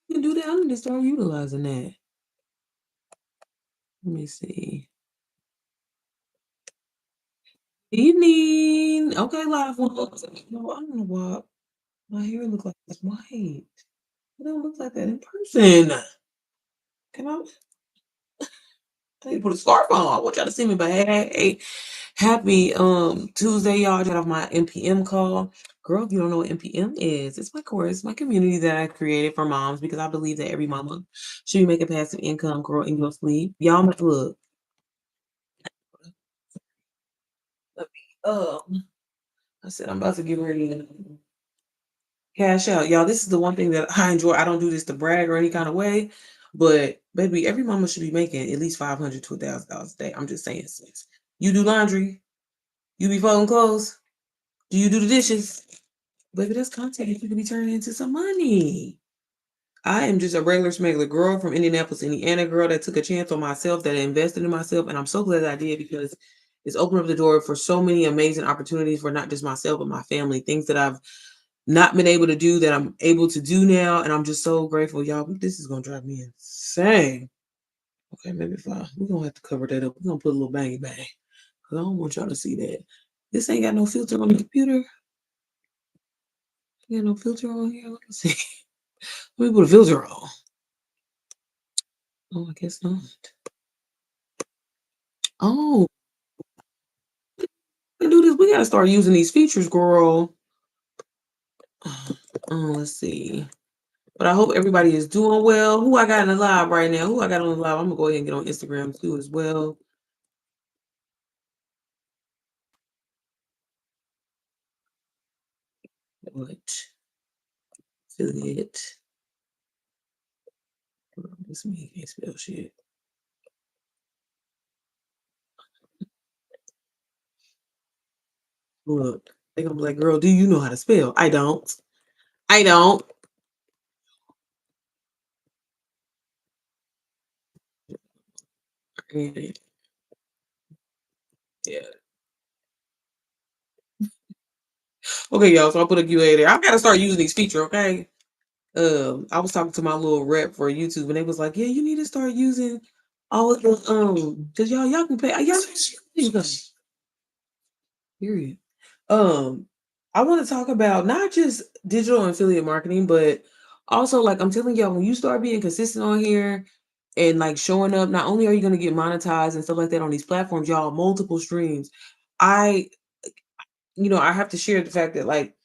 You can do that. I need to start utilizing that. Let me see. Evening. Okay, live one. No, I don't know why my hair look like it's white. It don't look like that in person. Can I need to put a scarf on. I want y'all to see me, but hey, happy Tuesday, y'all. I got off my NPM call. Girl, if you don't know what NPM is, it's my course, my community that I created for moms because I believe that every mama should be making passive income, grow in your sleep. Y'all look. Let me I said I'm about to get ready and cash out. Y'all, this is the one thing that I enjoy. I don't do this to brag or any kind of way, but baby, every mama should be making at least $500 to $1,000 a day. I'm just saying, sis. You do laundry, you be folding clothes, do you do the dishes? Baby, that's content that you could be turning into some money. I am just a regular smuggler girl from Indianapolis, Indiana, girl that took a chance on myself, that invested in myself, and I'm so glad that I did because it's opened up the door for so many amazing opportunities for not just myself but my family. Things that I've not been able to do that I'm able to do now, and I'm just so grateful, y'all. This is gonna drive me insane. Okay, maybe fine. We're gonna have to cover that up. We're gonna put a little bangy bang because I don't want y'all to see that. This ain't got no filter on the computer. You got no filter on here. Let me see. Let me put a filter on. Oh, I guess not. Oh, we can do this. We gotta start using these features, girl. Let's see. But I hope everybody is doing well. Who I got in the live right now? Who I got on the live? I'm gonna go ahead and get on Instagram too as well. What affiliate? This me can't spell shit. Look, they gonna be like, "Girl, do you know how to spell?" I don't. I don't. Yeah. Yeah. Okay, y'all. So I put a QA there. I gotta start using these features. Okay. I was talking to my little rep for YouTube, and they was like, "Yeah, you need to start using all of the cause y'all can pay y'all." Period. Um, I want to talk about not just digital and affiliate marketing, but also like I'm telling y'all, when you start being consistent on here and like showing up, not only are you gonna get monetized and stuff like that on these platforms, y'all, multiple streams. I, I have to share the fact that like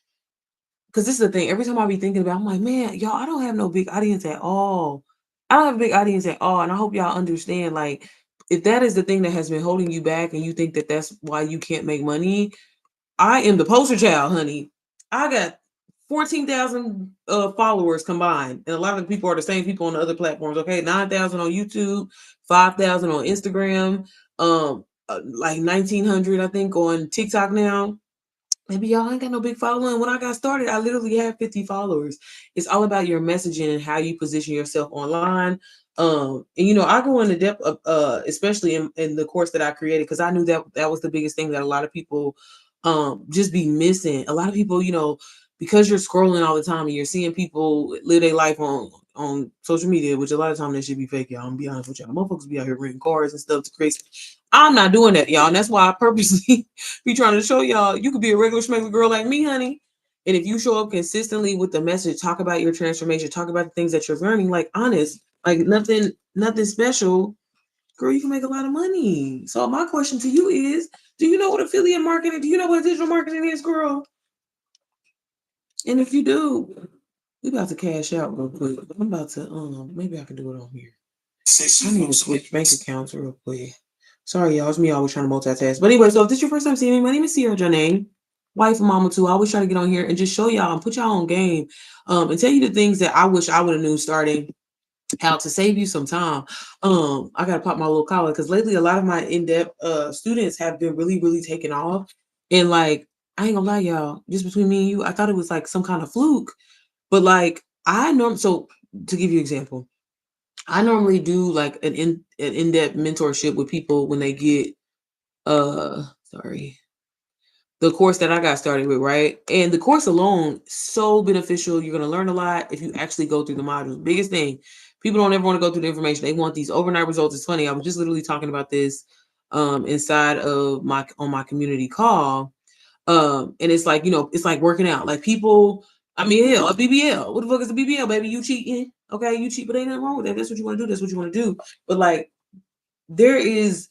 because this is the thing. Every time I be thinking about, I'm like, man, y'all, I don't have no big audience at all. I don't have a big audience at all, and I hope y'all understand. Like, if that is the thing that has been holding you back, and you think that that's why you can't make money, I am the poster child, honey. I got 14,000 followers combined, and a lot of the people are the same people on the other platforms. Okay, 9,000 on YouTube, 5,000 on Instagram, like 1,900, I think, on TikTok now. Maybe y'all ain't got no big following. When I got started, I literally had 50 followers. It's all about your messaging and how you position yourself online. And I go into depth of especially in the course that I created, because I knew that that was the biggest thing that a lot of people just be missing. A lot of people, because you're scrolling all the time and you're seeing people live their life on social media, which a lot of time that should be fake, y'all. I'm gonna be honest with y'all. Motherfuckers be out here renting cars and stuff to create. I'm not doing that, y'all. And that's why I purposely be trying to show y'all you could be a regular schmegular girl like me, honey. And if you show up consistently with the message, talk about your transformation, talk about the things that you're learning, like honest, like nothing special, girl, you can make a lot of money. So my question to you is, do you know what affiliate marketing, do you know what digital marketing is, girl? And if you do, we about to cash out real quick. I'm about to maybe I can do it on here. I need to switch bank accounts real quick. Sorry, y'all. It's me always trying to multitask. But anyway, so if this is your first time seeing me, my name is Sierra Janae, wife of Mama Too. I always try to get on here and just show y'all and put y'all on game, and tell you the things that I wish I would have knew starting out to save you some time. I gotta pop my little collar because lately a lot of my in-depth students have been really, really taking off. And like, I ain't gonna lie, y'all, just between me and you, I thought it was like some kind of fluke. But like I know, so to give you an example, I normally do like an in-depth mentorship with people when they get sorry. the course that I got started with, right? And the course alone, so beneficial. You're gonna learn a lot if you actually go through the modules. Biggest thing, people don't ever want to go through the information. They want these overnight results. It's funny. I was just literally talking about this inside of my community call. And it's like, it's like working out. Like people, I mean, hell, a BBL. What the fuck is a BBL, baby? You cheating. Okay, you cheat, but ain't nothing wrong with that. That's what you want to do. That's what you want to do. But like there is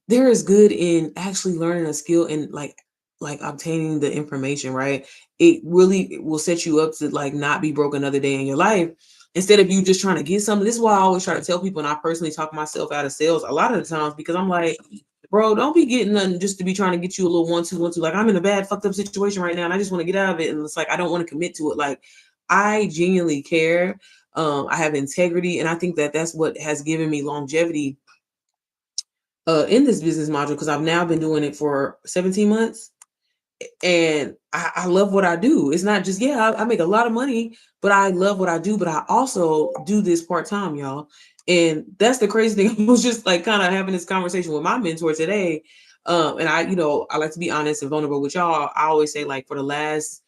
there is good in actually learning a skill and like obtaining the information, right? It really will set you up to like not be broke another day in your life instead of you just trying to get something. This is why I always try to tell people, and I personally talk myself out of sales a lot of the times because I'm like, bro, don't be getting nothing just to be trying to get you a little 1 2 1 2. Like I'm in a bad fucked up situation right now and I just want to get out of it. And it's like I don't want to commit to it. Like I genuinely care. I have integrity, and I think that that's what has given me longevity in this business module because I've now been doing it for 17 months and I love what I do. It's not just, yeah, I make a lot of money, but I love what I do. But I also do this part time, y'all. And that's the crazy thing. I was just like kind of having this conversation with my mentor today. And I like to be honest and vulnerable with y'all. I always say, like, for the last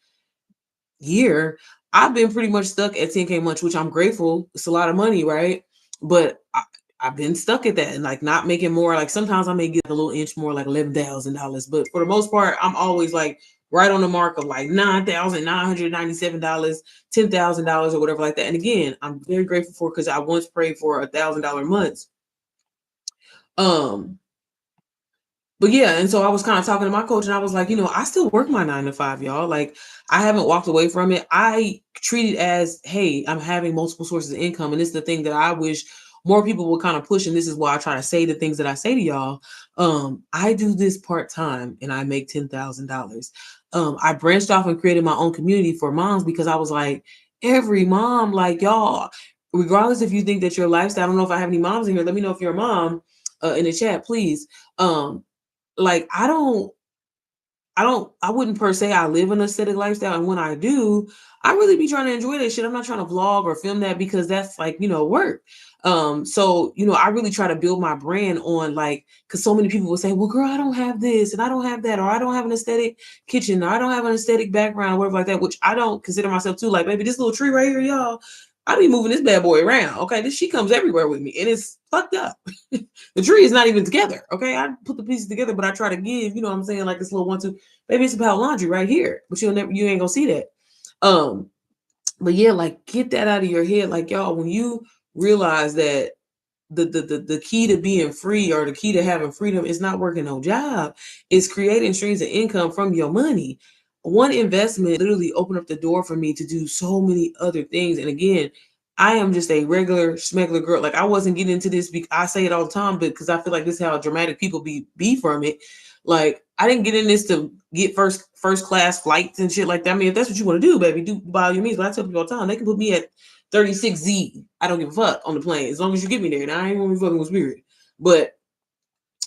year, I've been pretty much stuck at 10K a month, which I'm grateful. It's a lot of money, right? But I've been stuck at that and like not making more. Like sometimes I may get a little inch more, like $11,000. But for the most part, I'm always like right on the mark of like $9,997, $10,000 or whatever like that. And again, I'm very grateful for because I once prayed for $1,000 months. Um, but yeah, and so I was kind of talking to my coach and I was like, I still work my 9 to 5, y'all. Like I haven't walked away from it. I treat it as, hey, I'm having multiple sources of income. And this is the thing that I wish more people would kind of push. And this is why I try to say the things that I say to y'all. I do this part-time and I make $10,000. I branched off and created my own community for moms because I was like, every mom, like y'all, regardless if you think that your lifestyle, I don't know if I have any moms in here. Let me know if you're a mom in the chat, please. Like I wouldn't per se I live an aesthetic lifestyle. And when I do, I really be trying to enjoy that shit. I'm not trying to vlog or film that because that's like, work. So, I really try to build my brand on like, cause so many people will say, well, girl, I don't have this and I don't have that, or I don't have an aesthetic kitchen, or I don't have an aesthetic background, or whatever like that, which I don't consider myself too. Like, baby, this little tree right here, y'all, I be moving this bad boy around. Okay. This she comes everywhere with me and it's fucked up. The tree is not even together. Okay. I put the pieces together, but I try to give, you know what I'm saying? Like this little 1 2. Maybe it's about laundry right here, but you ain't gonna see that. Um, but yeah, like get that out of your head. Like y'all, when you realize that the key to being free or the key to having freedom is not working no job, it's creating streams of income from your money. One investment literally opened up the door for me to do so many other things. And again, I am just a regular schmegular girl. Like I wasn't getting into this I say it all the time, but because I feel like this is how dramatic people be from it. Like I didn't get in this to get first class flights and shit like that. I mean, if that's what you want to do, baby, do by all your means. But I tell people all the time, they can put me at 36Z. I don't give a fuck on the plane as long as you get me there. And I ain't gonna be fucking with Spirit. But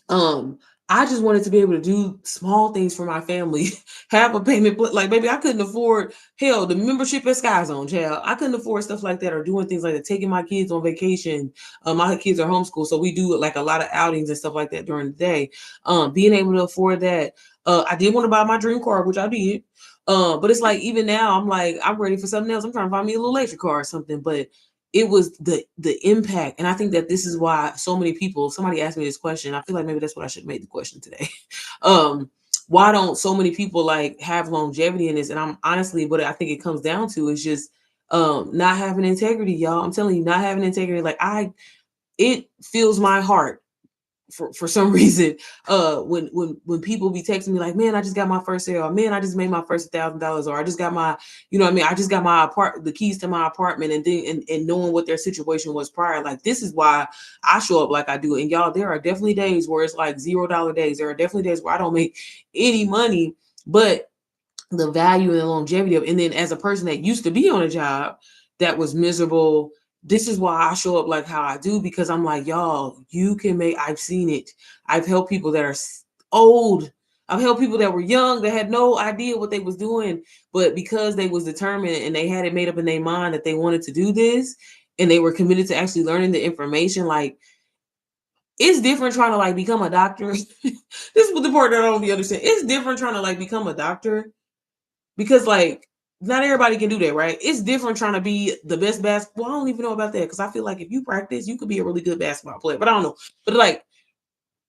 um, I just wanted to be able to do small things for my family, have a payment. Like, baby, I couldn't afford hell the membership at Sky Zone, child. I couldn't afford stuff like that or doing things like that. Taking my kids on vacation. My kids are homeschooled, so we do like a lot of outings and stuff like that during the day. Being able to afford that. I did want to buy my dream car, which I did. But it's like even now, I'm like I'm ready for something else. I'm trying to find me a little electric car or something, but it was the impact. And I think that this is why so many people, somebody asked me this question, I feel like maybe that's what I should have made the question today. Why don't so many people like have longevity in this? And I'm honestly, what I think it comes down to is just not having integrity, y'all. I'm telling you, not having integrity. Like it fills my heart for some reason when people be texting me like, man, I just got my first sale, or man, I just made my first $1,000, or I just got my, what I mean, I just got my the keys to my apartment, and then and knowing what their situation was prior. Like this is why I show up like I do. And y'all, there are definitely days where it's like $0 days. There are definitely days where I don't make any money, but the value and the longevity of, and then as a person that used to be on a job that was miserable, this is why I show up like how I do, because I'm like, y'all, you can make, I've seen it. I've helped people that are old. I've helped people that were young that had no idea what they was doing, but because they was determined and they had it made up in their mind that they wanted to do this and they were committed to actually learning the information, like it's different trying to like become a doctor. This is what the part that I don't be understand. It's different trying to like become a doctor because like not everybody can do that, right? It's different trying to be the best basketball. I don't even know about that because I feel like if you practice, you could be a really good basketball player. But I don't know. But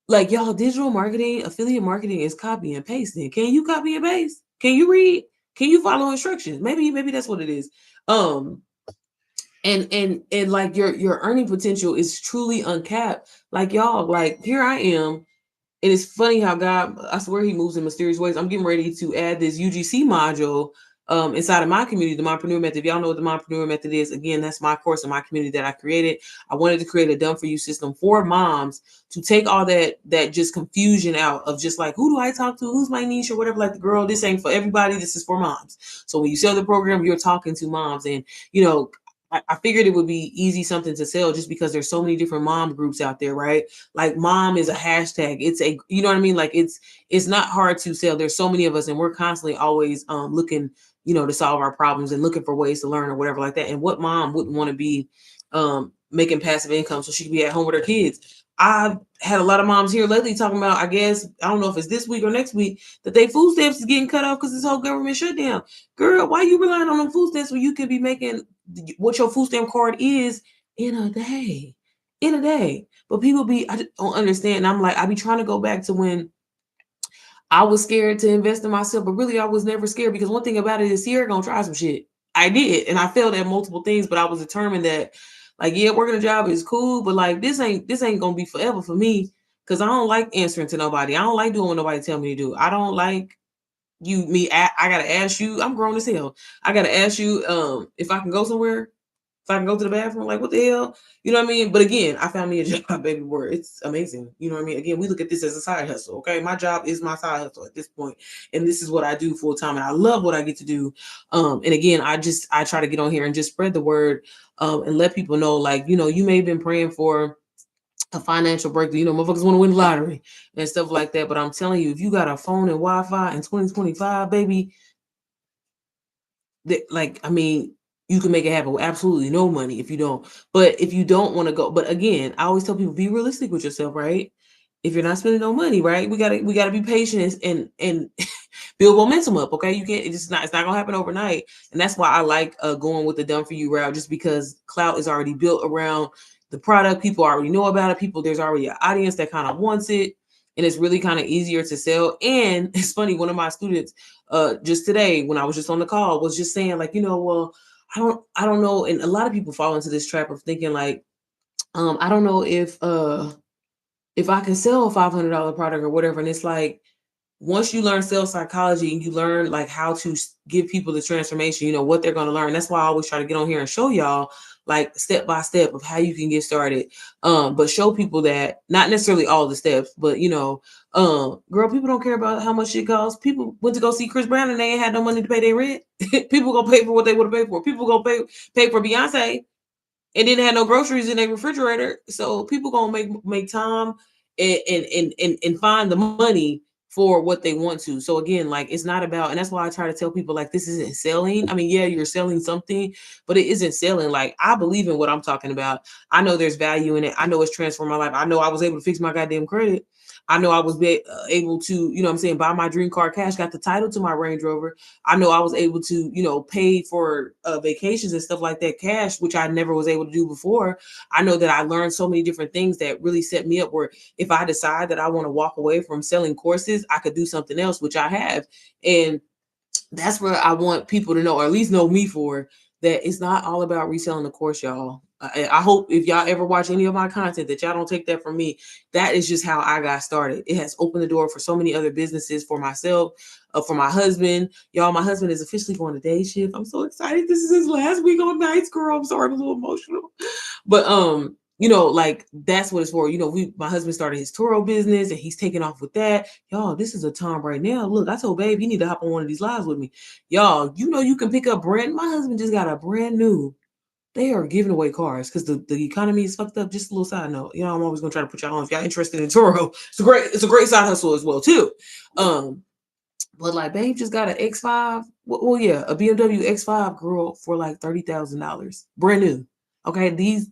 like y'all, digital marketing, affiliate marketing is copy and pasting. Can you copy and paste? Can you read? Can you follow instructions? Maybe that's what it is. Um, and like your earning potential is truly uncapped. Like y'all, like here I am. And it's funny how God, I swear he moves in mysterious ways. I'm getting ready to add this UGC module inside of my community, the Mompreneur Method. If y'all know what the Mompreneur Method is, again, that's my course in my community that I created. I wanted to create a done for you system for moms to take all that just confusion out of just like, who do I talk to? Who's my niche or whatever? Like the girl, this ain't for everybody. This is for moms. So when you sell the program, you're talking to moms. And, you know, I figured it would be easy something to sell just because there's so many different mom groups out there, right? Like mom is a hashtag. It's a, you know what I mean? Like it's not hard to sell. There's so many of us and we're constantly always looking, you know, to solve our problems and looking for ways to learn or whatever like that. And what mom wouldn't want to be making passive income so she can be at home with her kids? I've had a lot of moms here lately talking about, I guess, I don't know if it's this week or next week, that they food stamps is getting cut off because this whole government shutdown. Girl, why you relying on them food stamps when you could be making what your food stamp card is in a day? In a day. But people be, I don't understand. And I'm like, I be trying to go back to when I was scared to invest in myself, but really I was never scared because one thing about it is Sierra gonna try some shit. I did, and I failed at multiple things, but I was determined that, like, yeah, working a job is cool, but like this ain't gonna be forever for me because I don't like answering to nobody. I don't like doing what nobody tell me to do. I don't like I gotta ask you. I'm grown as hell. I gotta ask you if I can go somewhere, if I can go to the bathroom, like what the hell? You know what I mean? But again, I found me a job, baby, where it's amazing. You know what I mean? Again, we look at this as a side hustle. Okay. My job is my side hustle at this point. And this is what I do full time. And I love what I get to do. And again, I try to get on here and just spread the word and let people know, like, you know, you may have been praying for a financial breakthrough. You know, motherfuckers want to win the lottery and stuff like that. But I'm telling you, if you got a phone and Wi-Fi in 2025, baby, that, like, I mean, you can make it happen with absolutely no money if you don't. But if you don't want to go, but again, I always tell people be realistic with yourself, right? If you're not spending no money, right? We gotta be patient and build momentum up. Okay, you can't. It's not gonna happen overnight, and that's why I like going with the done for you route, just because clout is already built around the product. People already know about it. There's already an audience that kind of wants it, and it's really kind of easier to sell. And it's funny, one of my students just today when I was just on the call was just saying like, you know, well, I don't know, and a lot of people fall into this trap of thinking like, I don't know if I can sell a $500 product or whatever, and it's like once you learn sales psychology and you learn like how to give people the transformation, you know what they're going to learn. That's why I always try to get on here and show y'all like step by step of how you can get started. But show people that not necessarily all the steps, but you know, girl, people don't care about how much it costs. People went to go see Chris Brown and they ain't had no money to pay their rent. People gonna pay for what they would have paid for. People gonna pay for Beyonce and didn't have no groceries in their refrigerator. So people gonna make time and find the money for what they want to. So again, like it's not about, and that's why I try to tell people like this isn't selling. I mean, yeah, you're selling something, but it isn't selling. Like I believe in what I'm talking about. I know there's value in it. I know it's transformed my life. I know I was able to fix my goddamn credit. I know I was able to, you know what I'm saying, buy my dream car cash, got the title to my Range Rover. I know I was able to, you know, pay for vacations and stuff like that cash, which I never was able to do before. I know that I learned so many different things that really set me up where if I decide that I want to walk away from selling courses, I could do something else, which I have. And that's where I want people to know, or at least know me for, that it's not all about reselling the course, y'all. I hope if y'all ever watch any of my content that y'all don't take that from me. That is just how I got started. It has opened the door for so many other businesses, for myself, for my husband. Y'all, my husband is officially going to day shift. I'm so excited. This is his last week on nights, girl. I'm sorry, I'm a little emotional. But you know, like that's what it's for. You know, my husband started his Toro business and he's taking off with that. Y'all, this is a time right now. Look, I told babe, you need to hop on one of these lives with me. Y'all, you know, you can pick up my husband just got a brand new. They are giving away cars because the economy is fucked up. Just a little side note. You know, I'm always gonna try to put y'all on if y'all interested in Toro. It's a great side hustle as well, too. But like babe just got an X5. Well, yeah, a BMW X5 girl for like $30,000. Brand new. Okay, these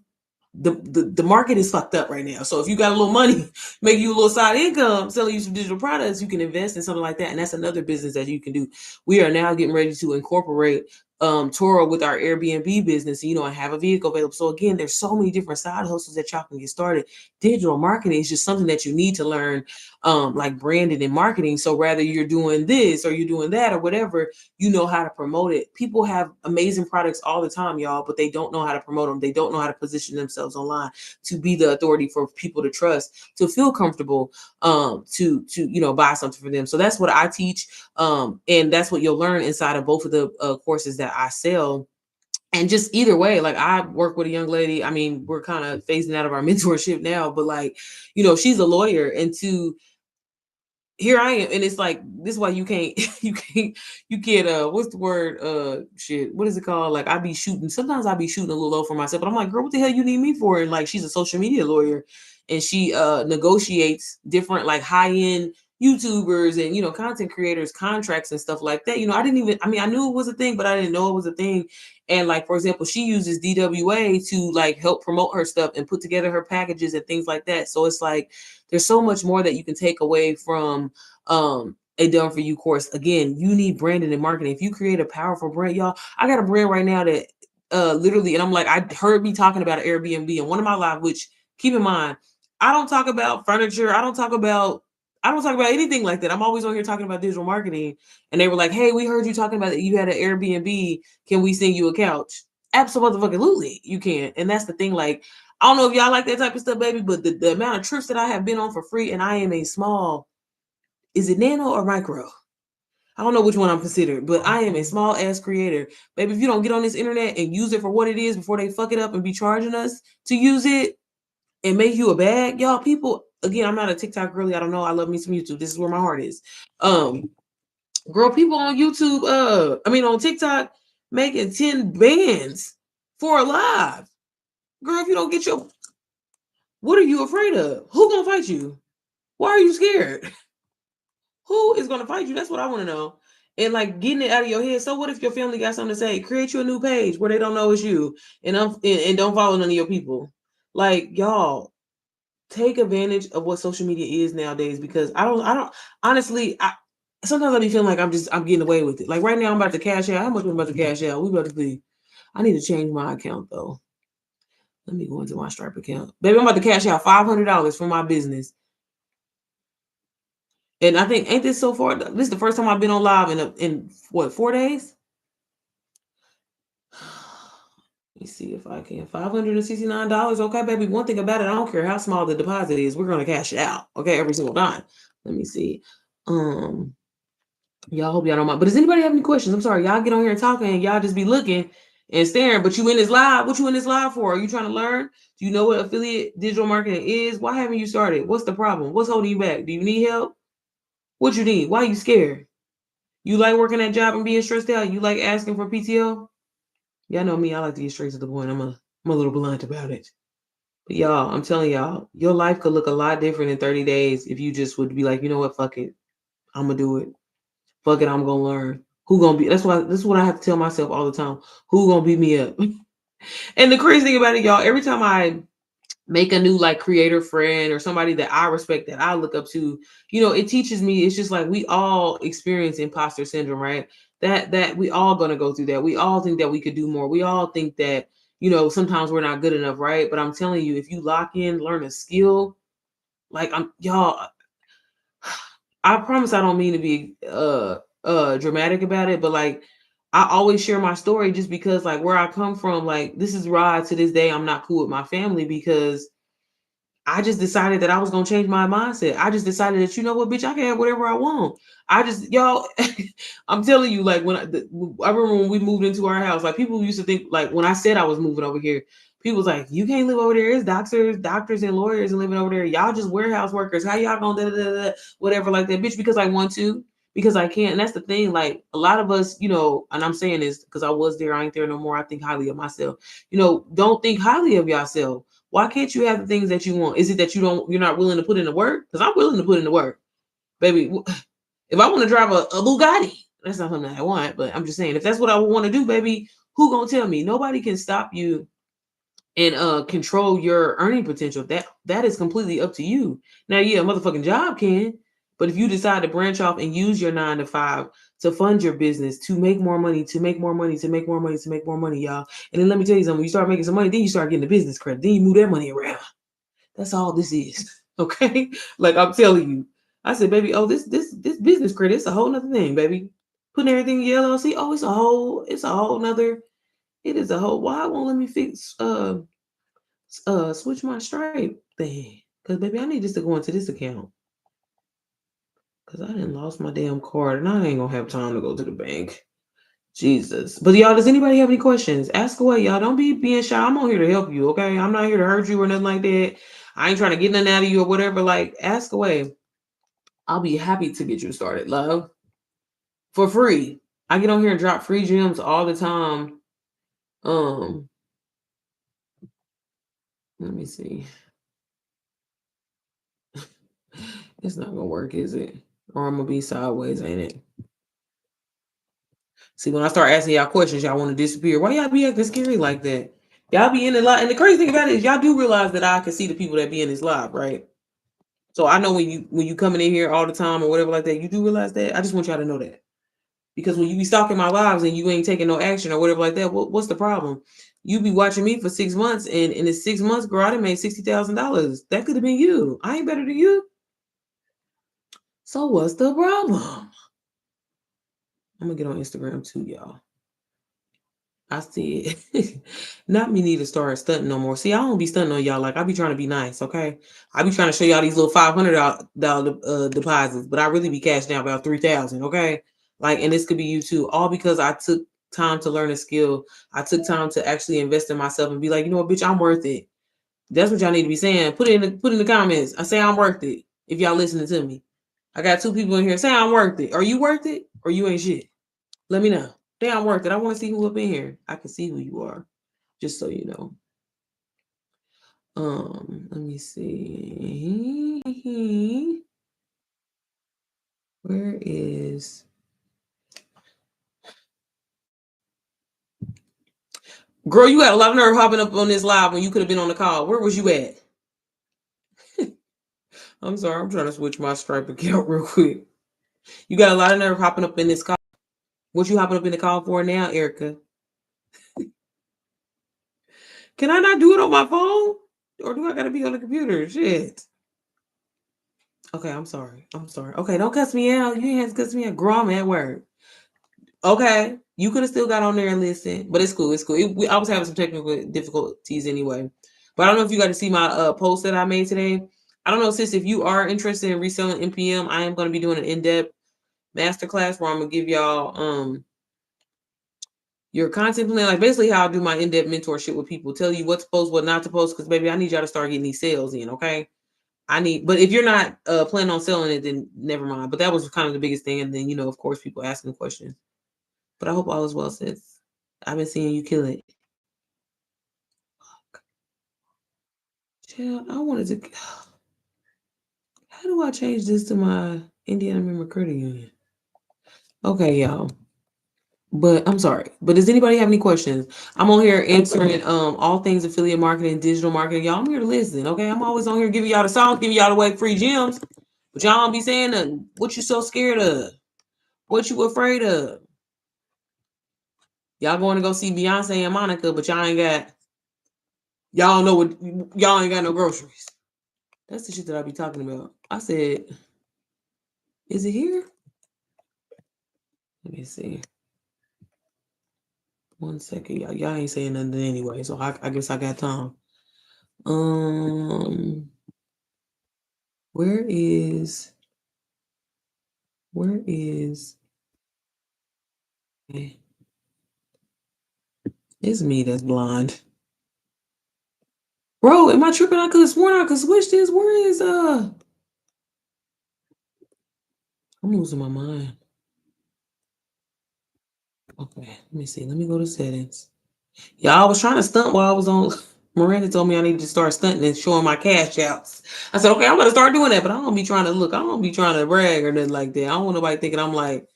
the market is fucked up right now. So if you got a little money, make you a little side income, selling you some digital products, you can invest in something like that. And that's another business that you can do. We are now getting ready to incorporate Toro with our Airbnb business, and have a vehicle available. So again, there's so many different side hustles that y'all can get started. Digital marketing is just something that you need to learn, like branding and marketing. So whether you're doing this or you're doing that or whatever, you know how to promote it. People have amazing products all the time, y'all, but they don't know how to promote them. They don't know how to position themselves online to be the authority for people to trust, to feel comfortable, to buy something for them. So that's what I teach, and that's what you'll learn inside of both of the courses that I sell. And just either way, like I work with a young lady. I mean, we're kind of phasing out of our mentorship now, but like, she's a lawyer, and to here I am, and it's like this is why you can't you can't what's the word, shit, what is it called, like I be shooting, sometimes I be shooting a little low for myself, but I'm like, girl, what the hell you need me for? And like, she's a social media lawyer, and she negotiates different like high-end YouTubers and content creators contracts and stuff like that. I didn't even, I mean, I knew it was a thing, but I didn't know it was a thing. And like, for example, she uses DWA to like help promote her stuff and put together her packages and things like that. So it's like there's so much more that you can take away from a done for you course. Again, you need branding and marketing. If you create a powerful brand, y'all, I got a brand right now that literally, and I'm like, I heard me talking about an Airbnb in one of my live, which keep in mind, I don't talk about furniture. I don't talk about anything like that. I'm always on here talking about digital marketing. And they were like, hey, we heard you talking about that you had an Airbnb. Can we send you a couch? Absolutely, you can. And that's the thing. Like, I don't know if y'all like that type of stuff, baby, but the amount of trips that I have been on for free, and I am a small, is it nano or micro? I don't know which one I'm considered, but I am a small ass creator. Baby, if you don't get on this internet and use it for what it is before they fuck it up and be charging us to use it and make you a bag, y'all, people, again, I'm not a TikTok girly. I don't know. I love me some YouTube. This is where my heart is. Girl, people on YouTube, on TikTok making 10 bands for a live. Girl, if you don't get your, what are you afraid of? Who gonna fight you? Why are you scared? Who is gonna fight you? That's what I want to know. And like getting it out of your head. So what if your family got something to say? Create you a new page where they don't know it's you, and don't follow none of your people. Like, y'all, take advantage of what social media is nowadays, because I don't honestly, I sometimes I be feeling like I'm getting away with it. Like right now I'm about to cash out. How much am I about to cash out? We about to see. I need to change my account though. Let me go into my Stripe account. Baby, I'm about to cash out $500 for my business. And I think, ain't this so far? This is the first time I've been on live in what, 4 days? Let me see if I can. $569. Okay, baby. One thing about it, I don't care how small the deposit is, we're gonna cash it out. Okay, every single time. Let me see. Y'all, hope y'all don't mind. But does anybody have any questions? I'm sorry, y'all get on here and talking, and y'all just be looking and staring. But you in this live? What you in this live for? Are you trying to learn? Do you know what affiliate digital marketing is? Why haven't you started? What's the problem? What's holding you back? Do you need help? What you need? Why are you scared? You like working that job and being stressed out? You like asking for PTO? Y'all know me. I like to get straight to the point. I'm a little blunt about it. But y'all, I'm telling y'all, your life could look a lot different in 30 days if you just would be like, you know what, fuck it. I'm gonna do it. Fuck it, I'm gonna learn. Who gonna be? That's why this is what I have to tell myself all the time. Who gonna beat me up? And the crazy thing about it, y'all, every time I make a new like creator friend or somebody that I respect, that I look up to, it teaches me. It's just like we all experience imposter syndrome, right? That we all gonna go through that. We all think that we could do more. We all think that, sometimes we're not good enough, right? But I'm telling you, if you lock in, learn a skill, like y'all, I promise I don't mean to be dramatic about it, but like I always share my story just because like where I come from, like this is why to this day I'm not cool with my family, because I just decided that I was gonna change my mindset. I just decided that, you know what, bitch, I can have whatever I want. I just, y'all, I'm telling you, like I remember when we moved into our house, like people used to think, like when I said I was moving over here, people was like, you can't live over there. It's doctors and lawyers and living over there. Y'all just warehouse workers. How y'all gonna whatever like that, bitch? Because I want to, because I can't. And that's the thing. Like a lot of us, and I'm saying this because I was there. I ain't there no more. I think highly of myself. Don't think highly of yourself. Why can't you have the things that you want? Is it that you're not willing to put in the work? Because I'm willing to put in the work, baby. If I want to drive a Bugatti, that's not something that I want, but I'm just saying, if that's what I want to do, baby, who gonna tell me? Nobody can stop you and control your earning potential. That is completely up to you. Now, yeah, a motherfucking job can, but if you decide to branch off and use your 9 to 5 to fund your business, to make more money, to make more money, to make more money, to make more money, y'all. And then let me tell you something, when you start making some money, then you start getting the business credit. Then you move that money around. That's all this is. Okay? Like I'm telling you. I said, baby, oh, this business credit, it's a whole nother thing, baby. Putting everything in your LLC, oh, it's a whole nother, it is a whole, why won't let me fix switch my Stripe thing? Because baby, I need this to go into this account. Because I didn't lost my damn card and I ain't gonna have time to go to the bank. Jesus. But y'all, does anybody have any questions? Ask away, y'all. Don't be being shy. I'm on here to help you, okay? I'm not here to hurt you or nothing like that. I ain't trying to get nothing out of you or whatever. Like, ask away. I'll be happy to get you started, love. For free. I get on here and drop free gems all the time. Let me see. It's not gonna work, is it? Or I'm gonna be sideways, ain't it? See, when I start asking y'all questions, y'all want to disappear. Why y'all be acting scary like that? Y'all be in the live, and the crazy thing about it is y'all do realize that I can see the people that be in this live, right? So I know when you coming in here all the time or whatever like that, you do realize that. I just want y'all to know that. Because when you be stalking my lives and you ain't taking no action or whatever like that, what's the problem? You be watching me for 6 months, and in the 6 months, girl, I done made $60,000. That could have been you. I ain't better than you. So what's the problem? I'm gonna get on Instagram too, y'all. I see it. Not me need to start stunting no more. See, I don't be stunting on y'all. Like I be trying to be nice, okay? I be trying to show y'all these little $500 deposits, but I really be cashing out about 3,000, okay? Like, and this could be you too. All because I took time to learn a skill. I took time to actually invest in myself and be like, you know what, bitch, I'm worth it. That's what y'all need to be saying. Put in the comments. I say I'm worth it. If y'all listening to me, I got 2 people in here. Say I'm worth it. Are you worth it? Or you ain't shit? Let me know. Damn worth it. I want to see who up in here. I can see who you are, just so you know. Let me see. Where is girl? You got a lot of nerve hopping up on this live when you could have been on the call. Where was you at? I'm sorry, I'm trying to switch my Stripe account real quick. You got a lot of nerve hopping up in this call. What you hopping up in the call for now, Erica? Can I not do it on my phone? Or do I gotta be on the computer? Shit. Okay, I'm sorry. I'm sorry. Okay, don't cuss me out. You ain't have to cuss me out. Girl, I'm at work. Okay, you could have still got on there and listened, but it's cool. It's cool. I was having some technical difficulties anyway. But I don't know if you got to see my post that I made today. I don't know, sis, if you are interested in reselling NPM, I am going to be doing an in-depth masterclass where I'm going to give y'all your content plan, like basically how I do my in-depth mentorship with people, tell you what to post, what not to post, because baby, I need y'all to start getting these sales in, okay? But if you're not planning on selling it, then never mind. But that was kind of the biggest thing. And then, of course, people asking questions. But I hope all is well, sis. I've been seeing you kill it. Child, I wanted to. How do I change this to my Indiana Member Credit Union? Okay, y'all. But I'm sorry. But does anybody have any questions? I'm on here answering all things affiliate marketing, digital marketing. Y'all, I'm here to listen. Okay, I'm always on here giving y'all the songs, giving y'all away free gems. But y'all don't be saying nothing. What you so scared of? What you afraid of? Y'all going to go see Beyonce and Monica, but y'all ain't got. Y'all know what. Y'all ain't got no groceries. That's the shit that I be talking about. I said, is it here? Let me see. 1 second. Y'all ain't saying nothing anyway, so I guess I got time. Where is okay. It's me that's blind. Bro, am I tripping? I could have sworn I could switch this. Where is I'm losing my mind. Okay, let me see. Let me go to settings. Yeah, I was trying to stunt while I was on. Miranda told me I needed to start stunting and showing my cash outs. I said, okay, I'm gonna start doing that, but I don't be trying to look. I don't be trying to brag or nothing like that. I don't want nobody thinking I'm like,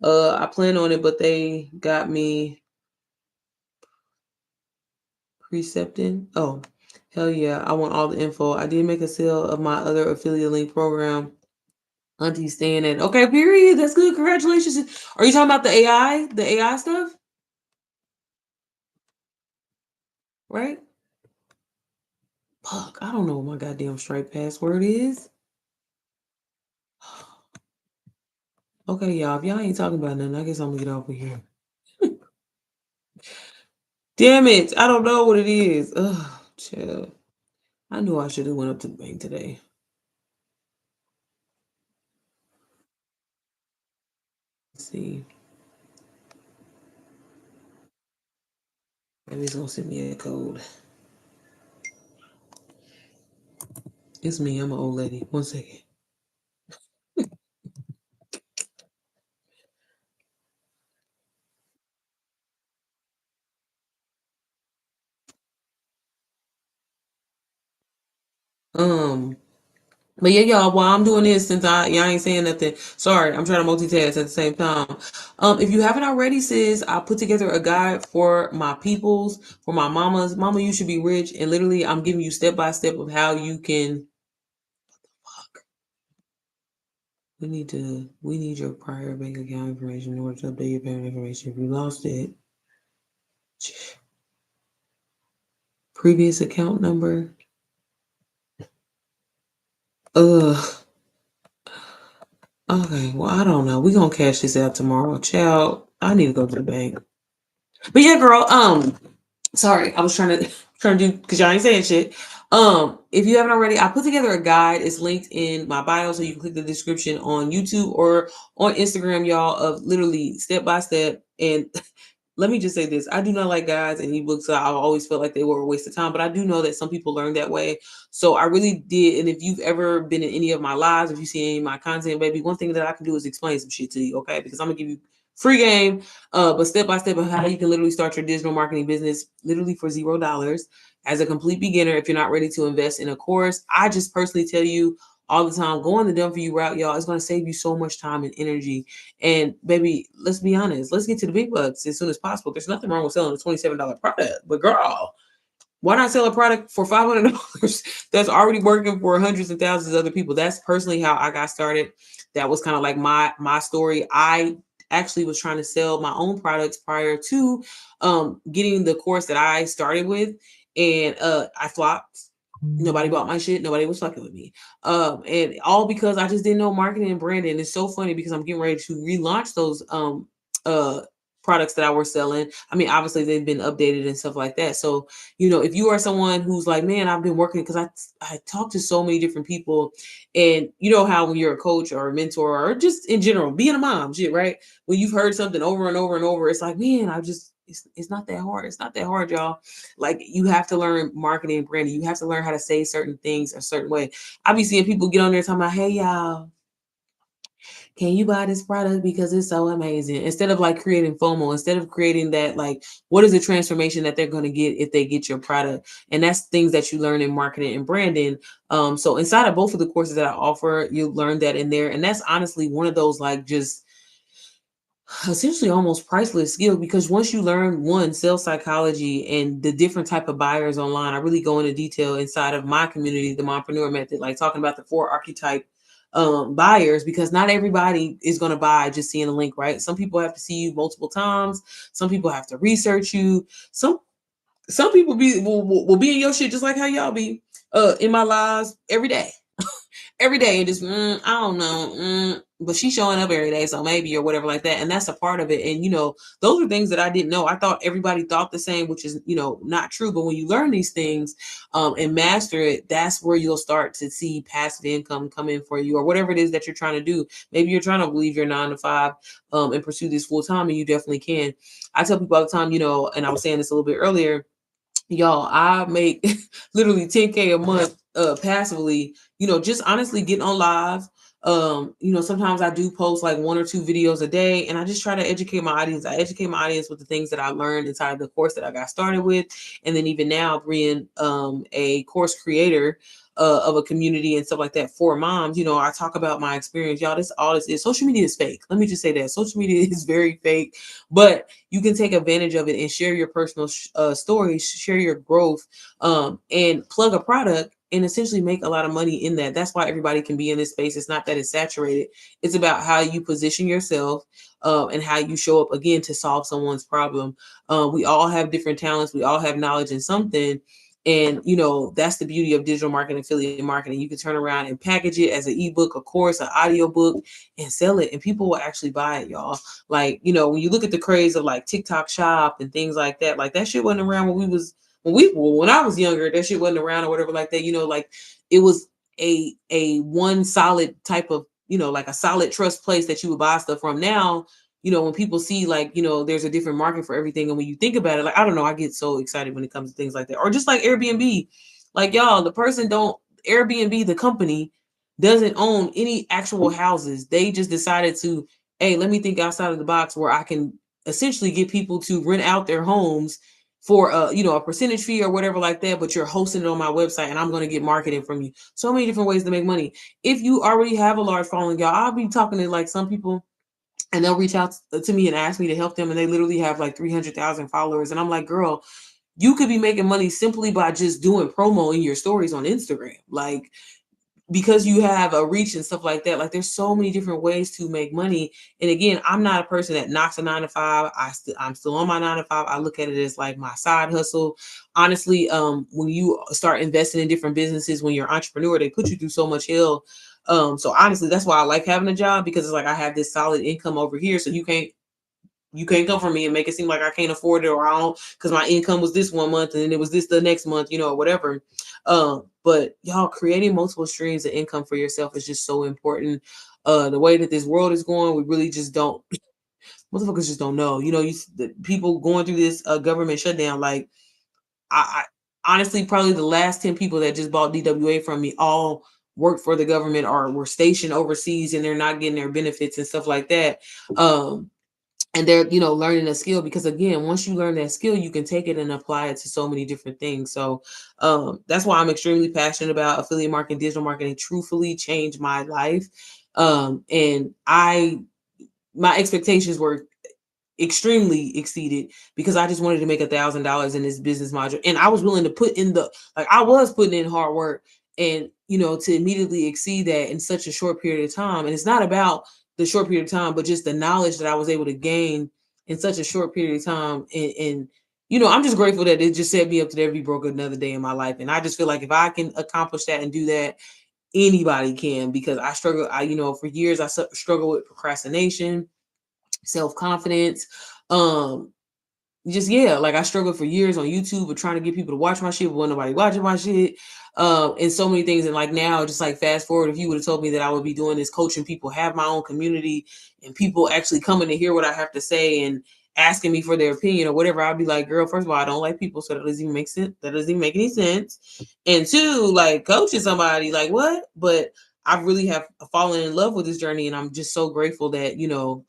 I plan on it, but they got me. Precepting. Oh, hell yeah. I want all the info. I did make a sale of my other affiliate link program. Auntie staying at okay, period. That's good. Congratulations. Are you talking about the AI? The AI stuff? Right? Fuck. I don't know what my goddamn straight password is. Okay, y'all. If y'all ain't talking about nothing, I guess I'm gonna get off of here. Damn it. I don't know what it is. Ugh, chill. I knew I should have went up to the bank today. Let's see. Maybe it's gonna send me a code. It's me. I'm an old lady. One second. Um, but yeah, y'all, while I'm doing this, since y'all ain't saying nothing, sorry, I'm trying to multitask at the same time. If you haven't already, sis, I put together a guide for my peoples, for my mamas. Mama, you should be rich, and literally, I'm giving you step by step of how you can. We need your prior bank account information in order to update your payment information. If you lost it, previous account number. Ugh. Okay, well, I don't know. We're gonna cash this out tomorrow. Child, I need to go to the bank. But yeah, girl, sorry, I was trying to do because y'all ain't saying shit. If you haven't already, I put together a guide. It's linked in my bio, so you can click the description on YouTube or on Instagram, y'all, of literally step by step. And let me just say this. I do not like guides and ebooks. So I've always felt like they were a waste of time, but I do know that some people learn that way. So I really did. And if you've ever been in any of my lives, if you see any of my content, baby, one thing that I can do is explain some shit to you, okay? Because I'm gonna give you free game, but step by step of how you can literally start your digital marketing business literally for $0 as a complete beginner. If you're not ready to invest in a course, I just personally tell you all the time, going the done for you route, y'all, is going to save you so much time and energy. And baby, let's be honest, let's get to the big bucks as soon as possible. There's nothing wrong with selling a $27 product, but girl, why not sell a product for $500 that's already working for hundreds and thousands of other people? That's personally how I got started. That was kind of like my story. I actually was trying to sell my own products prior to getting the course that I started with, and I flopped. Nobody bought my shit. Nobody was fucking with me. And all because I just didn't know marketing and branding. It's so funny because I'm getting ready to relaunch those uh products that I was selling. I mean, obviously they've been updated and stuff like that. So, if you are someone who's like, man, I've been working because I talk to so many different people, and you know how when you're a coach or a mentor or just in general being a mom, shit, right? When you've heard something over and over and over, it's like, man, it's not that hard. It's not that hard, y'all. Like you have to learn marketing and branding. You have to learn how to say certain things a certain way. I be seeing people get on there talking about, hey y'all, can you buy this product because it's so amazing? Instead of like creating FOMO, instead of creating that, like, what is the transformation that they're going to get if they get your product? And that's things that you learn in marketing and branding. So inside of both of the courses that I offer, you learn that in there. And that's honestly one of those like just essentially almost priceless skill, because once you learn one sales psychology and the different type of buyers online, I really go into detail inside of my community, the mompreneur method, like talking about the 4 archetype buyers, because not everybody is going to buy just seeing a link, right? Some people have to see you multiple times. Some people have to research you. Some people will be in your shit just like how y'all be in my lives every day, and just I don't know, but she's showing up every day, so maybe, or whatever like that, and that's a part of it. And those are things that I didn't know. I thought everybody thought the same, which is not true. But when you learn these things and master it, that's where you'll start to see passive income come in for you, or whatever it is that you're trying to do. Maybe you're trying to leave your 9 to 5 and pursue this full time, and you definitely can. I tell people all the time, and I was saying this a little bit earlier, y'all, I make literally 10K a month passively, just honestly getting on live. Sometimes I do post like 1 or 2 videos a day, and I just try to educate my audience. I educate my audience with the things that I learned inside of the course that I got started with. And then even now being a course creator, of a community and stuff like that for moms. I talk about my experience, y'all. This all this is. Social media is fake. Let me just say that social media is very fake, but you can take advantage of it and share your personal stories, share your growth, and plug a product and essentially make a lot of money in that. That's why everybody can be in this space. It's not that it's saturated. It's about how you position yourself, and how you show up again to solve someone's problem. We all have different talents. We all have knowledge in something. And that's the beauty of digital marketing, affiliate marketing. You can turn around and package it as an ebook, a course, an audio book, and sell it, and people will actually buy it, y'all. Like, when you look at the craze of like TikTok Shop and things like that shit wasn't around when I was younger. That shit wasn't around or whatever like that. Like it was a one solid type of, like a solid trust place that you would buy stuff from. Now, when people see like, there's a different market for everything. And when you think about it, like, I don't know, I get so excited when it comes to things like that. Or just like Airbnb, like y'all, Airbnb, the company doesn't own any actual houses. They just decided to, hey, let me think outside of the box where I can essentially get people to rent out their homes for a percentage fee or whatever like that, but you're hosting it on my website and I'm going to get marketing from you. So many different ways to make money. If you already have a large following, y'all, I'll be talking to like some people and they'll reach out to me and ask me to help them, and they literally have like 300,000 followers, and I'm like, girl, you could be making money simply by just doing promo in your stories on Instagram. Like, because you have a reach and stuff like that. Like, there's so many different ways to make money. And again, I'm not a person that knocks a 9 to 5. I'm still on my 9 to 5. I look at it as like my side hustle. Honestly, when you start investing in different businesses, when you're an entrepreneur, they put you through so much hell. So honestly, that's why I like having a job, because it's like I have this solid income over here. So you can't come from me and make it seem like I can't afford it, or I don't, because my income was this one month and then it was this the next month, or whatever. But y'all, creating multiple streams of income for yourself is just so important. The way that this world is going, we really just don't, motherfuckers just don't know. The people going through this government shutdown, like I honestly, probably the last 10 people that just bought DWA from me all work for the government or were stationed overseas, and they're not getting their benefits and stuff like that. And they're learning a skill, because again, once you learn that skill, you can take it and apply it to so many different things. So that's why I'm extremely passionate about affiliate marketing. Digital marketing truthfully changed my life. And my expectations were extremely exceeded, because I just wanted to make $1,000 in this business module, and I was willing to put in I was putting in hard work, and to immediately exceed that in such a short period of time. And it's not about the short period of time, but just the knowledge that I was able to gain in such a short period of time. And I'm just grateful that it just set me up to never be broke another day in my life. And I just feel like if I can accomplish that and do that, anybody can. Because I struggle, for years I struggled with procrastination, self-confidence, um just, yeah, like I struggled for years on YouTube with trying to get people to watch my shit, but wasn't nobody watching my shit, and so many things. And like now, just like fast forward, if you would have told me that I would be doing this, coaching people, have my own community, and people actually coming to hear what I have to say and asking me for their opinion or whatever, I'd be like, girl, first of all, I don't like people, so that doesn't even make sense. That doesn't even make any sense. And two, like, coaching somebody, like, what? But I really have fallen in love with this journey, and I'm just so grateful that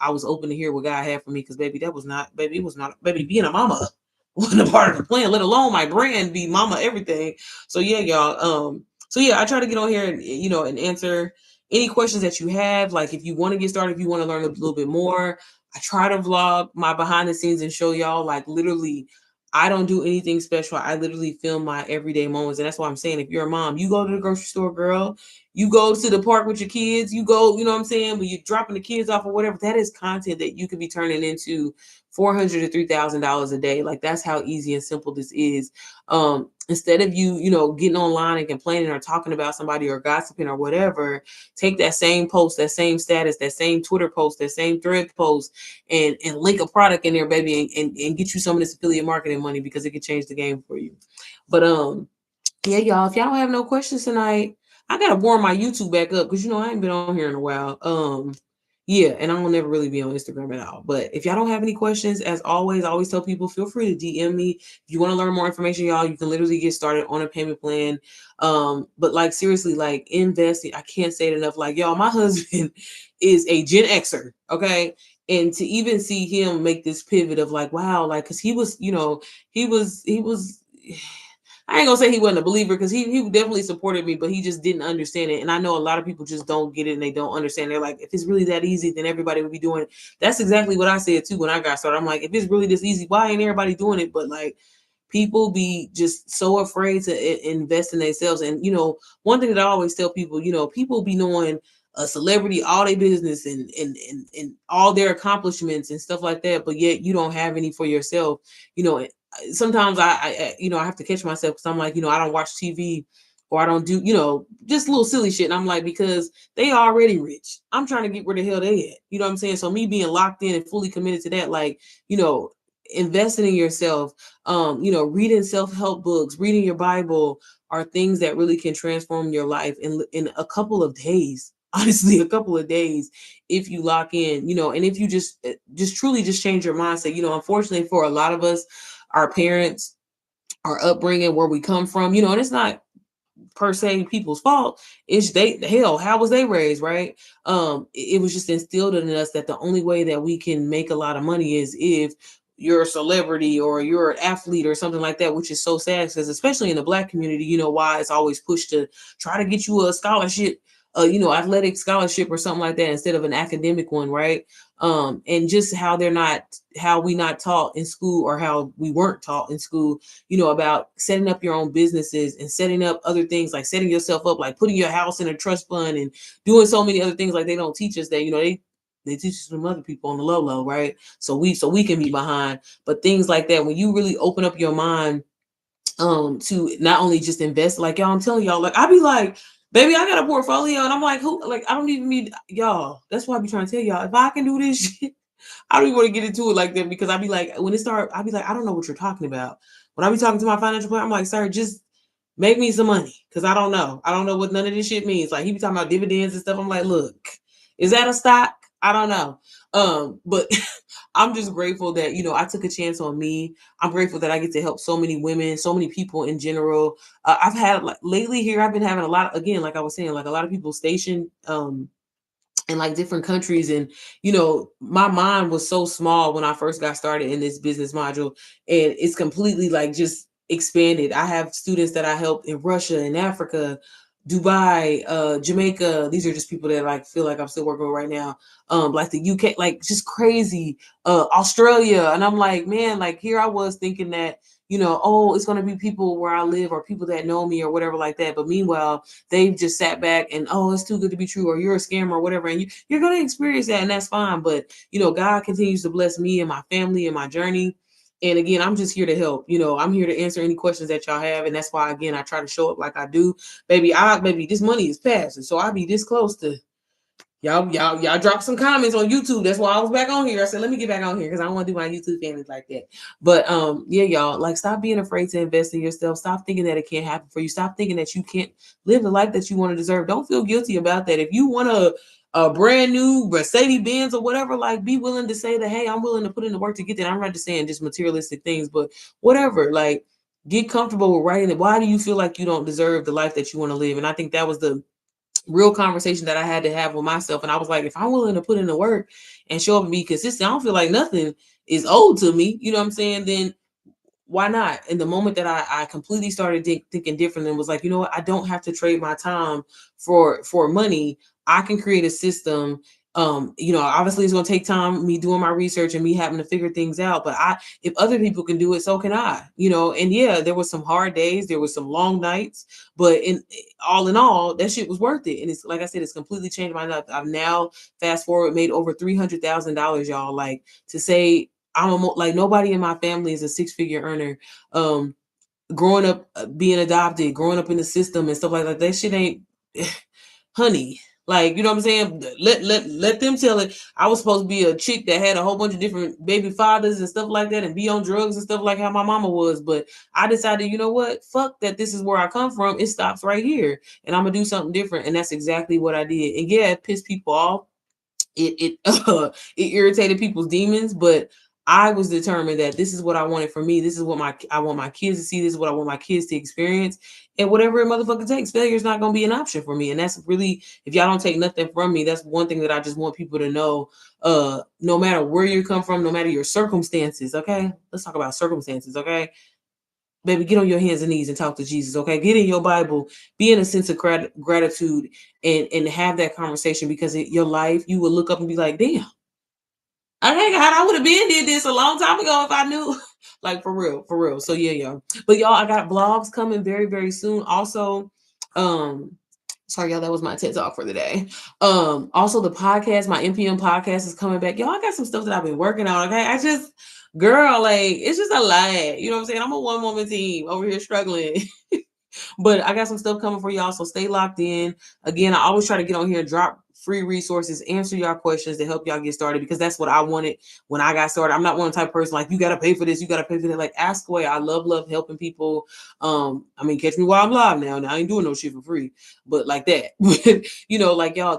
I was open to hear what God had for me. Because baby, it was not, baby, being a mama wasn't a part of the plan, let alone my brand be mama everything. So yeah, y'all. So yeah, I try to get on here and and answer any questions that you have. Like, if you want to get started, if you want to learn a little bit more, I try to vlog my behind the scenes and show y'all, like, literally, I don't do anything special. I literally film my everyday moments. And that's why I'm saying, if you're a mom, you go to the grocery store, girl, you go to the park with your kids, you go, you know what I'm saying, when you're dropping the kids off or whatever, that is content that you could be turning into $400 to $3,000 a day. Like, that's how easy and simple this is. Instead of you getting online and complaining or talking about somebody or gossiping or whatever, take that same post, that same status, that same Twitter post, that same thread post, and link a product in there, baby, and get you some of this affiliate marketing money, because it could change the game for you. But yeah, y'all, if y'all don't have no questions tonight, I gotta warm my YouTube back up, because I ain't been on here in a while. Yeah, and I don't never really be on Instagram at all. But if y'all don't have any questions, as always, I always tell people, feel free to DM me. If you want to learn more information, y'all, you can literally get started on a payment plan. But like, seriously, like, investing, I can't say it enough. Like, y'all, my husband is a Gen Xer, okay? And to even see him make this pivot of like, wow, like, because he was I ain't gonna say he wasn't a believer because he definitely supported me, but he just didn't understand it. And I know a lot of people just don't get it and they don't understand. They're like, if it's really that easy, then everybody would be doing it. That's exactly what I said too when I got started. I'm like, if it's really this easy, why ain't everybody doing it? But like, people be just so afraid to invest in themselves. And one thing that I always tell people, people be knowing a celebrity all their business and all their accomplishments and stuff like that, but yet you don't have any for yourself. Sometimes I have to catch myself because I'm like, I don't watch TV or I don't do, just little silly shit. And I'm like, because they already rich. I'm trying to get where the hell they at. You know what I'm saying? So me being locked in and fully committed to that, like, investing in yourself, reading self-help books, reading your Bible are things that really can transform your life in a couple of days. Honestly, a couple of days if you lock in, and if you just truly just change your mindset. Unfortunately for a lot of us, our parents, our upbringing, where we come from, and it's not per se people's fault. It's hell, how was they raised, right? It was just instilled in us that the only way that we can make a lot of money is if you're a celebrity or you're an athlete or something like that, which is so sad because especially in the Black community, why it's always pushed to try to get you a scholarship, athletic scholarship or something like that instead of an academic one, right? And just how we not taught in school, or how we weren't taught in school, about setting up your own businesses and setting up other things, like setting yourself up, like putting your house in a trust fund and doing so many other things. Like they don't teach us that, they teach us from other people on the low, right? So we can be behind. But things like that, when you really open up your mind to not only just invest, like y'all, I'm telling y'all, like I be like, baby, I got a portfolio, and I'm like, who, like I don't even need y'all. That's why I be trying to tell y'all, if I can do this shit, I don't even want to get into it like that, because I be like, when it start, I be like, I don't know what you're talking about. When I be talking to my financial planner, I'm like, sir, just make me some money, because I don't know. I don't know what none of this shit means. Like he be talking about dividends and stuff. I'm like, look, is that a stock? I don't know. But I'm just grateful that, I took a chance on me. I'm grateful that I get to help so many women, so many people in general. I've had, like, lately here, I've been having a lot, again, like I was saying, like a lot of people stationed in like different countries. And my mind was so small when I first got started in this business module, and it's completely like just expanded. I have students that I helped in Russia and Africa, Dubai, Jamaica. These are just people that like feel like I'm still working with right now. Like the UK, like just crazy, Australia. And I'm like, man, like here I was thinking that, oh, it's going to be people where I live or people that know me or whatever like that. But meanwhile, they've just sat back and, oh, it's too good to be true, or you're a scammer or whatever. And you're going to experience that, and that's fine. But, God continues to bless me and my family and my journey. And again, I'm just here to help. I'm here to answer any questions that y'all have. And that's why, again, I try to show up like I do. Baby, this money is passing. So I'll be this close to y'all drop some comments on YouTube. That's why I was back on here. I said, let me get back on here because I don't want to do my YouTube families like that. But yeah, y'all, like, stop being afraid to invest in yourself. Stop thinking that it can't happen for you. Stop thinking that you can't live the life that you want to deserve. Don't feel guilty about that. If you want a brand new Mercedes Benz or whatever, like, be willing to say that, hey, I'm willing to put in the work to get that. I'm not just saying just materialistic things, but whatever, like, get comfortable with writing it. Why do you feel like you don't deserve the life that you want to live? And I think that was the real conversation that I had to have with myself. And I was like, if I'm willing to put in the work and show up and be consistent, I don't feel like nothing is owed to me. You know what I'm saying? Then why not? In the moment that I completely started thinking differently and was like, you know what, I don't have to trade my time for money. I can create a system. Obviously it's going to take time, me doing my research and me having to figure things out, but if other people can do it, so can I. And yeah, there was some hard days, there was some long nights, but in all, that shit was worth it. And it's like I said, it's completely changed my life. I've now, fast forward, made over $300,000, y'all. Like, to say like, nobody in my family is a six-figure earner. Growing up, being adopted, growing up in the system and stuff like that, that shit ain't honey. Like, you know what I'm saying? Let them tell it. I was supposed to be a chick that had a whole bunch of different baby fathers and stuff like that and be on drugs and stuff like how my mama was. But I decided, you know what? Fuck that. This is where I come from. It stops right here. And I'm going to do something different. And that's exactly what I did. And yeah, it pissed people off. It irritated people's demons, but I was determined that this is what I wanted for me. This is what I want my kids to see. This is what I want my kids to experience. And whatever a motherfucker takes, failure is not going to be an option for me. And that's really, if y'all don't take nothing from me, that's one thing that I just want people to know. No matter where you come from, no matter your circumstances, okay? Let's talk about circumstances, okay? baby, get on your hands and knees and talk to Jesus. Okay, get in your Bible, be in a sense of gratitude, and have that conversation, because your life, you will look up and be like, damn, okay, God, I would have been did this a long time ago if I knew. Like, for real, for real. So yeah, y'all. But y'all, I got vlogs coming very, very soon. Also, um, sorry, y'all, that was my TED talk for the day. Also the podcast, my NPM podcast is coming back. Y'all, I got some stuff that I've been working on. Okay. I just, girl, like, it's just a lot. You know what I'm saying? I'm a one woman team over here struggling. But I got some stuff coming for y'all, so stay locked in. Again, I always try to get on here and drop free resources, answer y'all questions to help y'all get started, because that's what I wanted when I got started. I'm not one type of person like, you got to pay for this, you got to pay for that. Like, ask away. I love helping people. I mean, catch me while I'm live now. Now I ain't doing no shit for free, but like that. But like, y'all,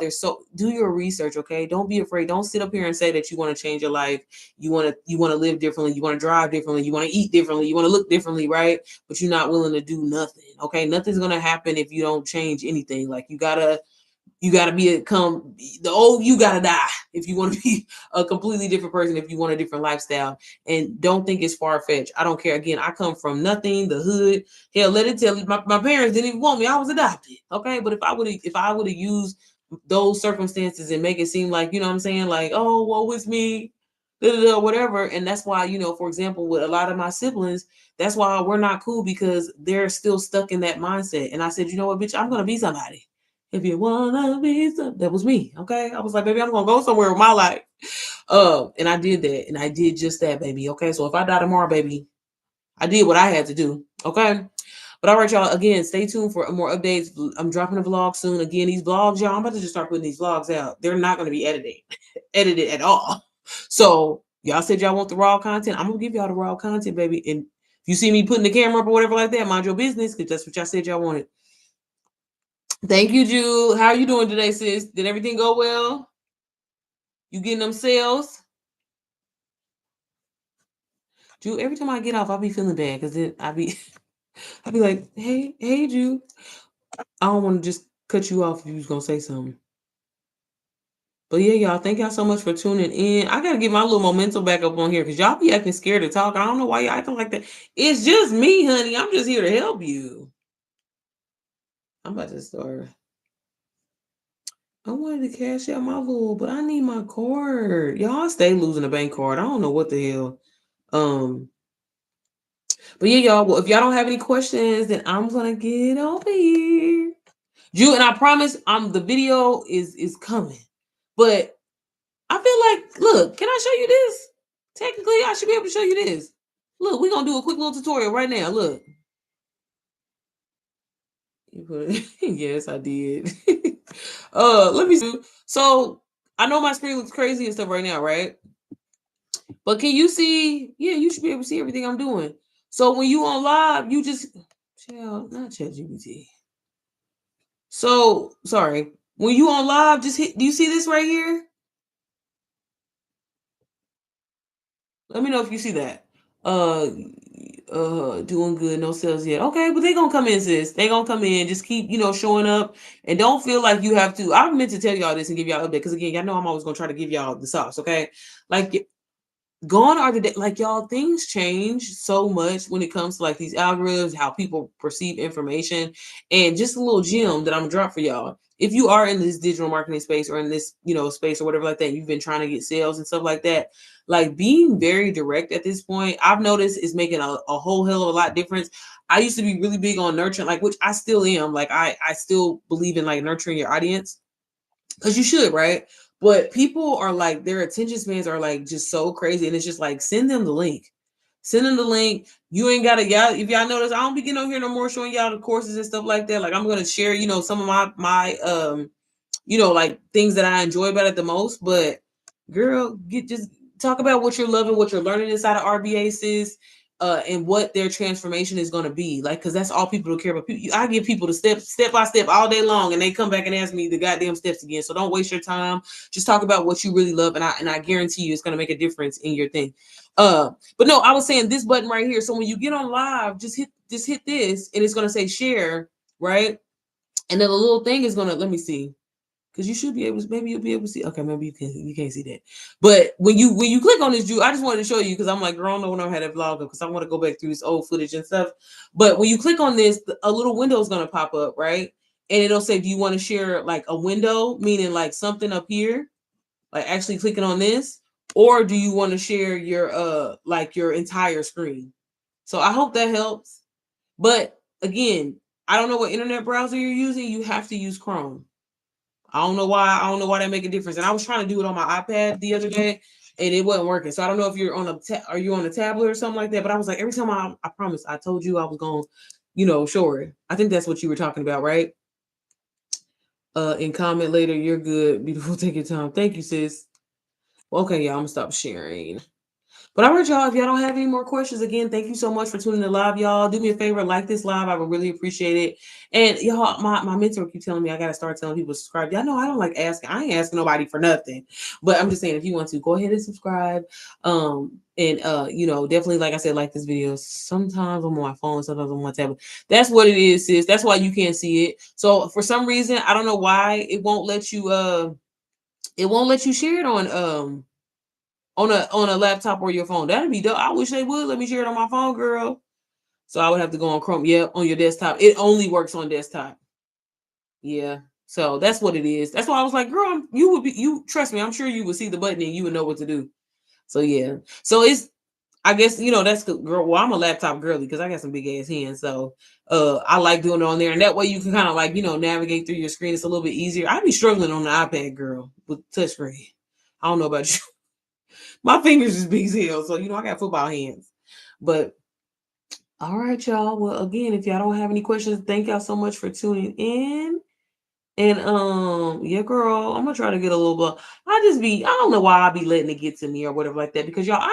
do your research, okay? Don't be afraid. Don't sit up here and say that you want to change your life. You want to live differently. You want to drive differently. You want to eat differently. You want to look differently, right? But you're not willing to do nothing. Okay, nothing's gonna happen if you don't change anything. Like, you gotta become the old. You gotta die if you want to be a completely different person. If you want a different lifestyle, and don't think it's far fetched. I don't care. Again, I come from nothing, the hood. Hell, let it tell you, my parents didn't even want me. I was adopted. Okay, but if I would have used those circumstances and make it seem like, you know what I'm saying, like, oh, woe is me, whatever. And that's why, for example, with a lot of my siblings, that's why we're not cool, because they're still stuck in that mindset. And I said, you know what, bitch, I'm gonna be somebody. If you wanna be that was me. Okay. I was like, baby, I'm gonna go somewhere with my life. And I did that, and I did just that, baby. Okay. So if I die tomorrow, baby, I did what I had to do. Okay. But all right, y'all. Again, stay tuned for more updates. I'm dropping a vlog soon. Again, these vlogs, y'all, I'm about to just start putting these vlogs out. They're not gonna be edited at all. So y'all said y'all want the raw content. I'm gonna give y'all the raw content, baby. And if you see me putting the camera up or whatever like that, mind your business, because that's what y'all said y'all wanted. Thank you, Jude. How are you doing today, sis? Did everything go well? You getting them sales? Jude, every time I get off, I'll be feeling bad, because then I'll be like, hey, Jude. I don't want to just cut you off if you was gonna say something. But yeah, y'all, thank y'all so much for tuning in. I gotta get my little momentum back up on here, because y'all be acting scared to talk. I don't know why y'all acting like that. It's just me, honey. I'm just here to help you. I'm about to start. I wanted to cash out my little, but I need my card. Y'all stay losing the bank card. I don't know what the hell. Um, but yeah, y'all. Well, if y'all don't have any questions, then I'm gonna get over here. You and I promise, the video is coming. But I feel like, look, can I show you this? Technically, I should be able to show you this. Look, we're gonna do a quick little tutorial right now. Look. You put it, yes, I did. Let me see. So I know my screen looks crazy and stuff right now, right? But can you see? Yeah, you should be able to see everything I'm doing. So when you on live, you just not ChatGPT. So sorry. When you on live, just hit. Do you see this right here? Let me know if you see that. Doing good, no sales yet. Okay, but they gonna come in, sis. They gonna come in. Just keep, showing up, and don't feel like you have to. I meant to tell y'all this and give y'all an update, because again, y'all know I'm always gonna try to give y'all the sauce. Okay, like, gone are the like, y'all, things change so much when it comes to like these algorithms, how people perceive information. And just a little gem that I'm gonna drop for y'all. If you are in this digital marketing space, or in this, space or whatever like that, you've been trying to get sales and stuff like that, like, being very direct at this point, I've noticed, is making a whole hell of a lot difference. I used to be really big on nurturing, like, which I still am. Like, I still believe in like nurturing your audience, because you should, right? But people are like, their attention spans are like just so crazy, and it's just like, send them the link. Send them the link. You ain't gotta, y'all. If y'all notice, I don't be getting on here no more showing y'all the courses and stuff like that. Like, I'm gonna share, some of my like, things that I enjoy about it the most. But girl, just talk about what you're loving, what you're learning inside of RBA, sis, and what their transformation is going to be like, because that's all people care about. I give people the step by step all day long, and they come back and ask me the goddamn steps again. So don't waste your time. Just talk about what you really love, and I guarantee you it's going to make a difference in your thing. But no, I was saying this button right here. So when you get on live, just hit this, and it's going to say share, right? And then the little thing is going to, let me see. because you should be able to, maybe you'll be able to see. Okay, maybe you can't see that. But when you click on this, Drew, I just wanted to show you because I'm like, girl, I don't know when I had that vlog because I want to go back through this old footage and stuff. But when you click on this, a little window is gonna pop up, right? And it'll say, do you want to share like a window, meaning like something up here, like actually clicking on this, or do you want to share your like your entire screen? So I hope that helps. But again, I don't know what internet browser you're using. You have to use Chrome. I don't know why. I don't know why that make a difference. And I was trying to do it on my iPad the other day, and it wasn't working. So I don't know if you're on are you on a tablet or something like that. But I was like, every time I promise, I told you I was going, show it. I think that's what you were talking about, right? In comment later, you're good, beautiful. Take your time. Thank you, sis. Okay, y'all, I'm gonna stop sharing. But all right, y'all, if y'all don't have any more questions, again, thank you so much for tuning in live, y'all. Do me a favor, like this live. I would really appreciate it. And y'all, my mentor keep telling me I gotta start telling people to subscribe. Y'all know I don't like asking. I ain't asking nobody for nothing. But I'm just saying, if you want to, go ahead and subscribe. And definitely, like I said, like this video. Sometimes I'm on my phone, sometimes I'm on my tablet. That's what it is, sis. That's why you can't see it. So for some reason, I don't know why it won't let you share it on a laptop or your phone. That'd be dope. I wish they would let me share it on my phone, girl. So I would have to go on Chrome. Yeah, on your desktop. It only works on desktop. Yeah. So that's what it is. That's why I was like, girl, you trust me. I'm sure you would see the button and you would know what to do. So yeah. So I guess that's good, girl. Well, I'm a laptop girly because I got some big ass hands. So I like doing it on there, and that way you can kind of like navigate through your screen. It's a little bit easier. I'd be struggling on the iPad, girl, with touchscreen. I don't know about you. My fingers is big as hell, so I got football hands. But all right, y'all. Well, again, if y'all don't have any questions, thank y'all so much for tuning in. And yeah, girl, I'm gonna try to get a little bit. I don't know why I be letting it get to me or whatever like that because y'all,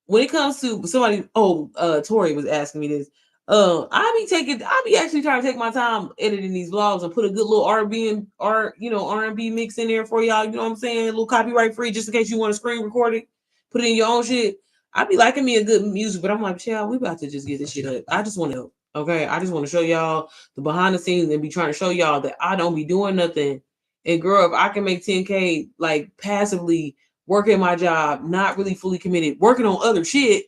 when it comes to somebody, Tori was asking me this. I be actually trying to take my time editing these vlogs and put a good little R&B mix in there for y'all. You know what I'm saying? A little copyright free, just in case you want to screen record it, put it in your own shit. I be liking me a good music, but I'm like, child, we about to just get this shit up. I just want to, okay. I just want to show y'all the behind the scenes and be trying to show y'all that I don't be doing nothing. And girl, if I can make 10K like passively working my job, not really fully committed, working on other shit,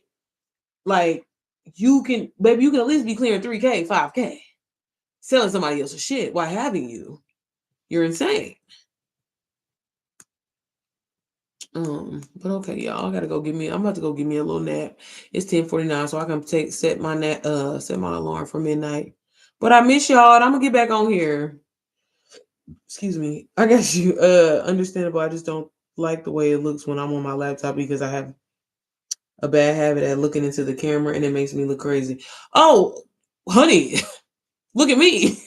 like you can at least be clearing 3K, 5K, selling somebody else's shit while having you. You're insane. But okay, y'all, I'm about to go give me a little nap. It's 10:49, so I can set my alarm for midnight. But I miss y'all, and I'm gonna get back on here. Excuse me. I got you. Understandable. I just don't like the way it looks when I'm on my laptop because I have a bad habit at looking into the camera and it makes me look crazy. Oh, honey, look at me.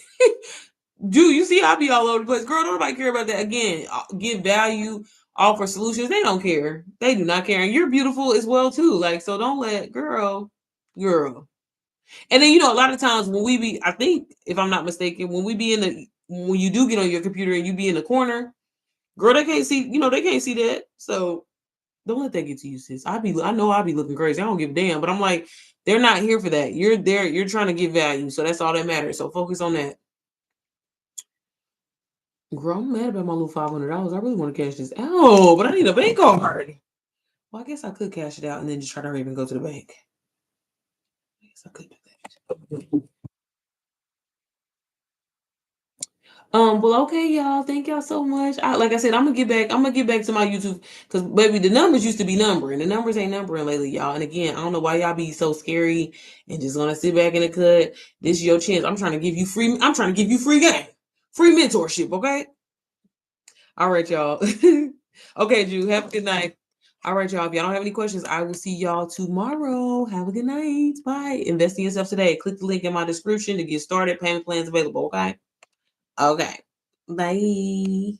Dude, you see I be all over the place. Girl, don't nobody care about that. Again, give value, offer solutions. They don't care. They do not care. And you're beautiful as well too. Like, so don't let girl. And then a lot of times when I think if I'm not mistaken, when you do get on your computer and you be in the corner, girl, they can't see, they can't see that. So don't let that get to you, sis. I know I'll be looking crazy. I don't give a damn. But I'm like, they're not here for that. You're there. You're trying to give value. So that's all that matters. So focus on that. Girl, I'm mad about my little $500. I really want to cash this out, but I need a bank card. Well, I guess I could cash it out and then just try to even go to the bank. I guess I could do that. Well, okay, y'all. Thank y'all so much. Like I said, I'm gonna get back to my YouTube because baby, the numbers used to be numbering. The numbers ain't numbering lately, y'all. And again, I don't know why y'all be so scary and just gonna sit back in the cut. This is your chance. I'm trying to give you free game. Free mentorship, okay? All right, y'all. Okay, Drew, have a good night. All right, y'all. If y'all don't have any questions, I will see y'all tomorrow. Have a good night. Bye. Invest in yourself today. Click the link in my description to get started. Payment plans available, okay? Okay. Bye.